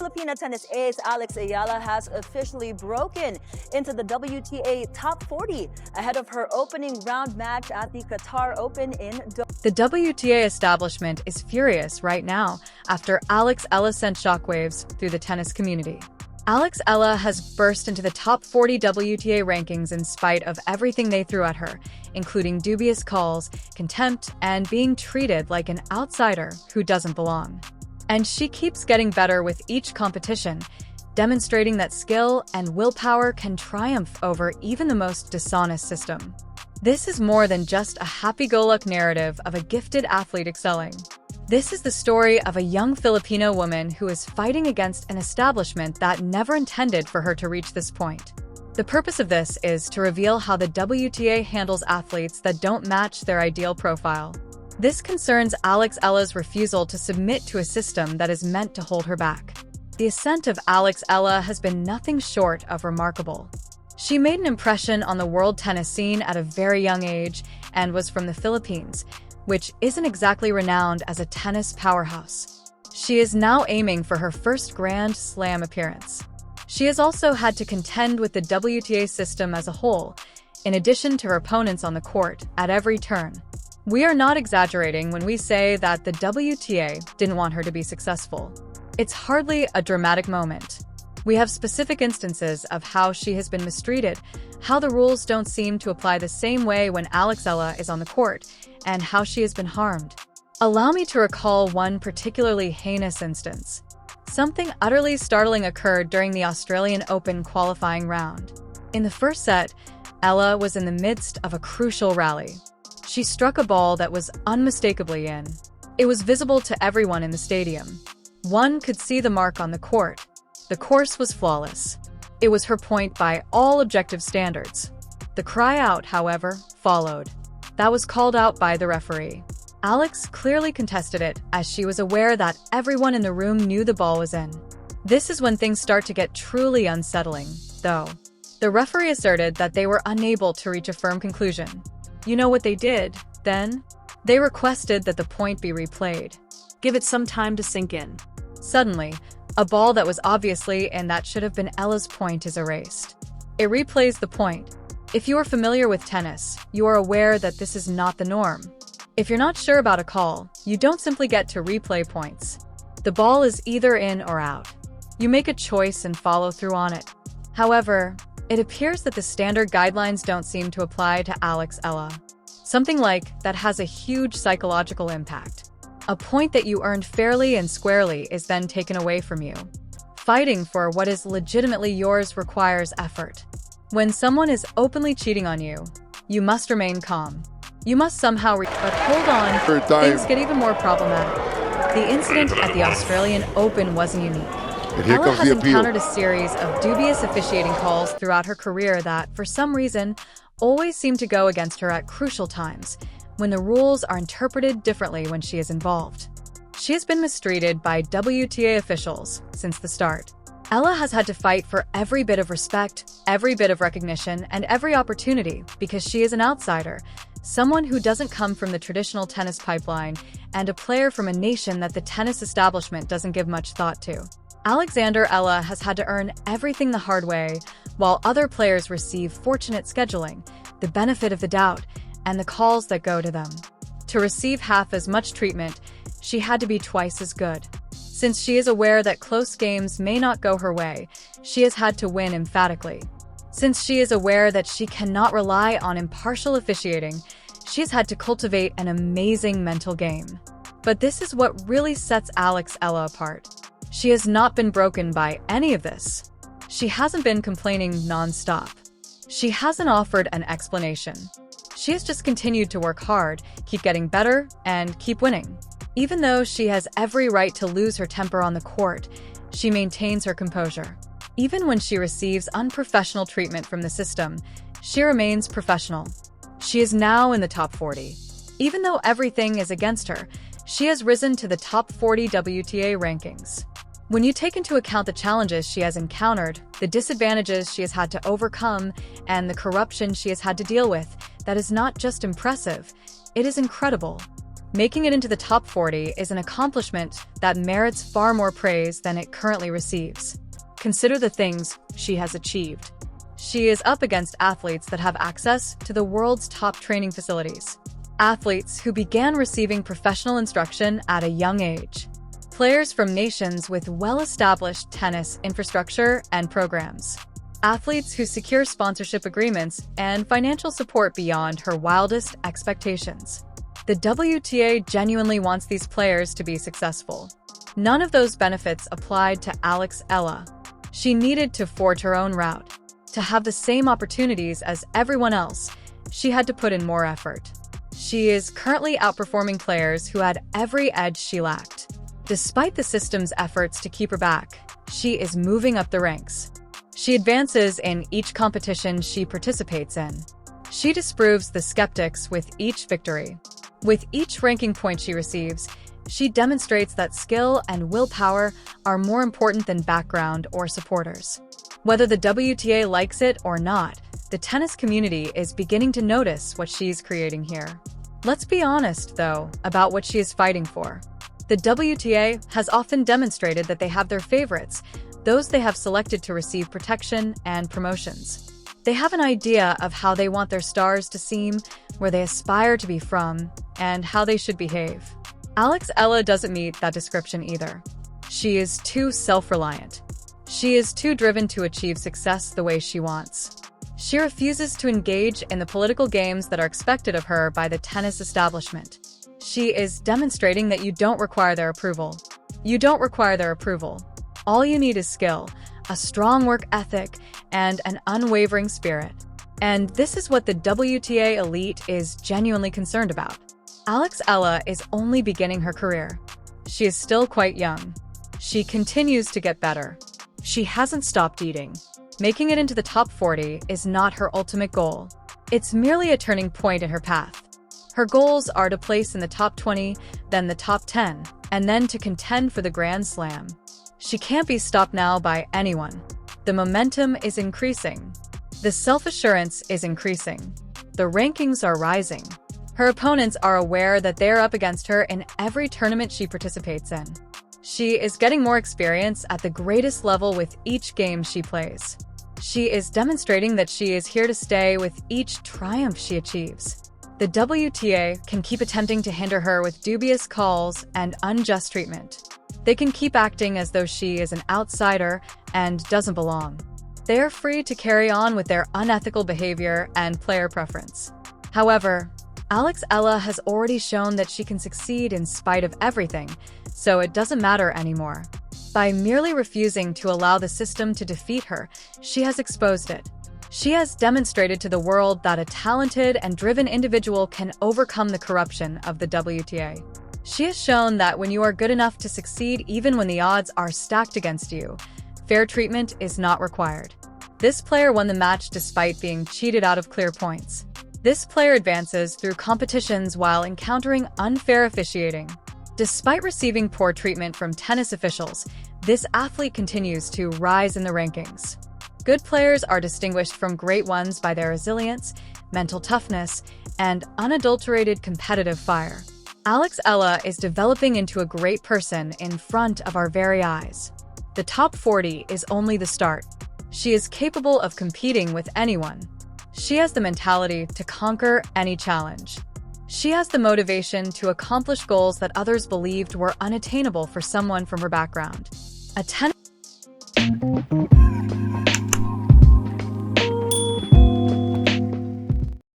Filipino tennis ace Alex Eala has officially broken into the WTA top 40 ahead of her opening round match at the Qatar Open in Doha. The WTA establishment is furious right now after Alex Eala sent shockwaves through the tennis community. Alex Eala has burst into the top 40 WTA rankings in spite of everything they threw at her, including dubious calls, contempt, and being treated like an outsider who doesn't belong. And she keeps getting better with each competition, demonstrating that skill and willpower can triumph over even the most dishonest system. This is more than just a happy-go-lucky narrative of a gifted athlete excelling. This is the story of a young Filipino woman who is fighting against an establishment that never intended for her to reach this point. The purpose of this is to reveal how the WTA handles athletes that don't match their ideal profile. This concerns Alex Eala's refusal to submit to a system that is meant to hold her back. The ascent of Alex Eala has been nothing short of remarkable. She made an impression on the world tennis scene at a very young age and was from the Philippines, which isn't exactly renowned as a tennis powerhouse. She is now aiming for her first Grand Slam appearance. She has also had to contend with the WTA system as a whole, in addition to her opponents on the court, at every turn. We are not exaggerating when we say that the WTA didn't want her to be successful. It's hardly a dramatic moment. We have specific instances of how she has been mistreated, how the rules don't seem to apply the same way when Alex Eala is on the court, and how she has been harmed. Allow me to recall one particularly heinous instance. Something utterly startling occurred during the Australian Open qualifying round. In the first set, Eala was in the midst of a crucial rally. She struck a ball that was unmistakably in. It was visible to everyone in the stadium. One could see the mark on the court. The course was flawless. It was her point by all objective standards. The cry out, however, followed. That was called out by the referee. Alex clearly contested it, as she was aware that everyone in the room knew the ball was in. This is when things start to get truly unsettling, though. The referee asserted that they were unable to reach a firm conclusion. You know what they did, then? They requested that the point be replayed. Give it some time to sink in. Suddenly, a ball that was obviously and that should have been Ella's point is erased. It replays the point. If you are familiar with tennis, you are aware that this is not the norm. If you're not sure about a call, you don't simply get to replay points. The ball is either in or out. You make a choice and follow through on it. However, it appears that the standard guidelines don't seem to apply to Alex Eala. Something like that has a huge psychological impact. A point that you earned fairly and squarely is then taken away from you. Fighting for what is legitimately yours requires effort. When someone is openly cheating on you, you must remain calm. You must somehow but hold on, things get even more problematic. The incident at the Australian Open wasn't unique. Eala has encountered a series of dubious officiating calls throughout her career that, for some reason, always seem to go against her at crucial times, when the rules are interpreted differently when she is involved. She has been mistreated by WTA officials since the start. Eala has had to fight for every bit of respect, every bit of recognition, and every opportunity because she is an outsider, someone who doesn't come from the traditional tennis pipeline, and a player from a nation that the tennis establishment doesn't give much thought to. Alexander Eala has had to earn everything the hard way, while other players receive fortunate scheduling, the benefit of the doubt, and the calls that go to them. To receive half as much treatment, she had to be twice as good. Since she is aware that close games may not go her way, she has had to win emphatically. Since she is aware that she cannot rely on impartial officiating, she has had to cultivate an amazing mental game. But this is what really sets Alex Eala apart. She has not been broken by any of this. She hasn't been complaining non-stop. She hasn't offered an explanation. She has just continued to work hard, keep getting better, and keep winning. Even though she has every right to lose her temper on the court, she maintains her composure. Even when she receives unprofessional treatment from the system, she remains professional. She is now in the top 40. Even though everything is against her, she has risen to the top 40 WTA rankings. When you take into account the challenges she has encountered, the disadvantages she has had to overcome, and the corruption she has had to deal with, that is not just impressive, it is incredible. Making it into the top 40 is an accomplishment that merits far more praise than it currently receives. Consider the things she has achieved. She is up against athletes that have access to the world's top training facilities. Athletes who began receiving professional instruction at a young age. Players from nations with well-established tennis infrastructure and programs. Athletes who secure sponsorship agreements and financial support beyond her wildest expectations. The WTA genuinely wants these players to be successful. None of those benefits applied to Alex Eala. She needed to forge her own route. To have the same opportunities as everyone else, she had to put in more effort. She is currently outperforming players who had every edge she lacked. Despite the system's efforts to keep her back, she is moving up the ranks. She advances in each competition she participates in. She disproves the skeptics with each victory. With each ranking point she receives, she demonstrates that skill and willpower are more important than background or supporters. Whether the WTA likes it or not, the tennis community is beginning to notice what she's creating here. Let's be honest, though, about what she is fighting for. The WTA has often demonstrated that they have their favorites, those they have selected to receive protection and promotions. They have an idea of how they want their stars to seem, where they aspire to be from, and how they should behave. Alex Eala doesn't meet that description either. She is too self-reliant. She is too driven to achieve success the way she wants. She refuses to engage in the political games that are expected of her by the tennis establishment. She is demonstrating that you don't require their approval. You don't require their approval. All you need is skill, a strong work ethic, and an unwavering spirit. And this is what the WTA elite is genuinely concerned about. Alex Eala is only beginning her career. She is still quite young. She continues to get better. She hasn't stopped eating. Making it into the top 40 is not her ultimate goal. It's merely a turning point in her path. Her goals are to place in the top 20, then the top 10, and then to contend for the Grand Slam. She can't be stopped now by anyone. The momentum is increasing. The self-assurance is increasing. The rankings are rising. Her opponents are aware that they're up against her in every tournament she participates in. She is getting more experience at the greatest level with each game she plays. She is demonstrating that she is here to stay with each triumph she achieves. The WTA can keep attempting to hinder her with dubious calls and unjust treatment. They can keep acting as though she is an outsider and doesn't belong. They are free to carry on with their unethical behavior and player preference. However, Alex Eala has already shown that she can succeed in spite of everything, so it doesn't matter anymore. By merely refusing to allow the system to defeat her, she has exposed it. She has demonstrated to the world that a talented and driven individual can overcome the corruption of the WTA. She has shown that when you are good enough to succeed even when the odds are stacked against you, fair treatment is not required. This player won the match despite being cheated out of clear points. This player advances through competitions while encountering unfair officiating. Despite receiving poor treatment from tennis officials, this athlete continues to rise in the rankings. Good players are distinguished from great ones by their resilience, mental toughness, and unadulterated competitive fire. Alex Eala is developing into a great person in front of our very eyes. The top 40 is only the start. She is capable of competing with anyone. She has the mentality to conquer any challenge. She has the motivation to accomplish goals that others believed were unattainable for someone from her background. A tennis